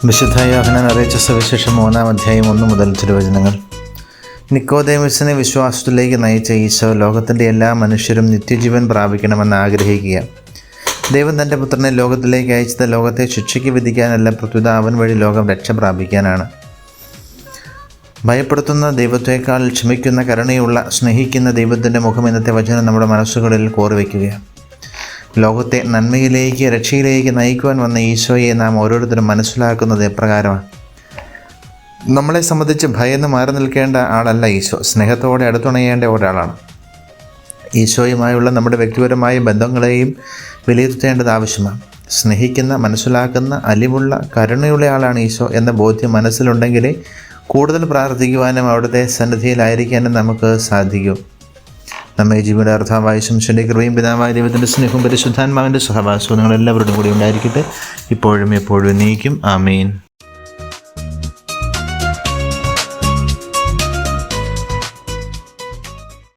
വിശുദ്ധ യോഹന്നാൻ അറിയിച്ച സുവിശേഷം 3-ാം അധ്യായം 1 മുതൽ തിരുവചനങ്ങൾ. നിക്കോദേമസിനെ വിശ്വാസത്തിലേക്ക് നയിച്ച ഈശോ ലോകത്തിൻ്റെ എല്ലാ മനുഷ്യരും നിത്യജീവൻ പ്രാപിക്കണമെന്ന് ആഗ്രഹിക്കുക. ദൈവം തൻ്റെ പുത്രനെ ലോകത്തിലേക്ക് അയച്ചത് ലോകത്തെ ശിക്ഷയ്ക്ക് വിധിക്കാനല്ല, പ്രത്യുത അവൻ വഴി ലോകം രക്ഷ പ്രാപിക്കാനാണ്. ഭയപ്പെടുത്തുന്ന ദൈവത്തേക്കാൾ ക്ഷമിക്കുന്ന, കരുണയുള്ള, സ്നേഹിക്കുന്ന ദൈവത്തിൻ്റെ മുഖം ഇന്നത്തെ വചനം നമ്മുടെ മനസ്സുകളിൽ കോറിവെക്കുകയാണ്. ലോകത്തെ നന്മയിലേക്ക്, രക്ഷയിലേക്ക് നയിക്കുവാൻ വന്ന ഈശോയെ നാം ഓരോരുത്തരും മനസ്സിലാക്കുന്നത് എപ്രകാരമാണ്? നമ്മളെ സംബന്ധിച്ച് ഭയന്ന് മാറി നിൽക്കേണ്ട ആളല്ല ഈശോ, സ്നേഹത്തോടെ അടുത്തുണയേണ്ട ഒരാളാണ്. ഈശോയുമായുള്ള നമ്മുടെ വ്യക്തിപരമായ ബന്ധങ്ങളെയും വിലയിരുത്തേണ്ടത് ആവശ്യമാണ്. സ്നേഹിക്കുന്ന, മനസ്സിലാക്കുന്ന, അലിവുള്ള, കരുണയുള്ള ആളാണ് ഈശോ എന്ന ബോധ്യം മനസ്സിലുണ്ടെങ്കിലേ കൂടുതൽ പ്രാർത്ഥിക്കുവാനും അവിടുത്തെ സന്നിധിയിലായിരിക്കാനും നമുക്ക് സാധിക്കും. നമ്മെ ജീവന്റെ അർത്ഥാവായ ശംശന്റെ കൃപയും പിതാവായ ദൈവത്തിൻ്റെ സ്നേഹവും പരിശുദ്ധാത്മാവിൻ്റെ സഹവാസവും നിങ്ങളെല്ലാവരുടെയും കൂടി ഉണ്ടായിരിക്കട്ടെ, ഇപ്പോഴും എപ്പോഴും എന്നേക്കും. ആമേൻ.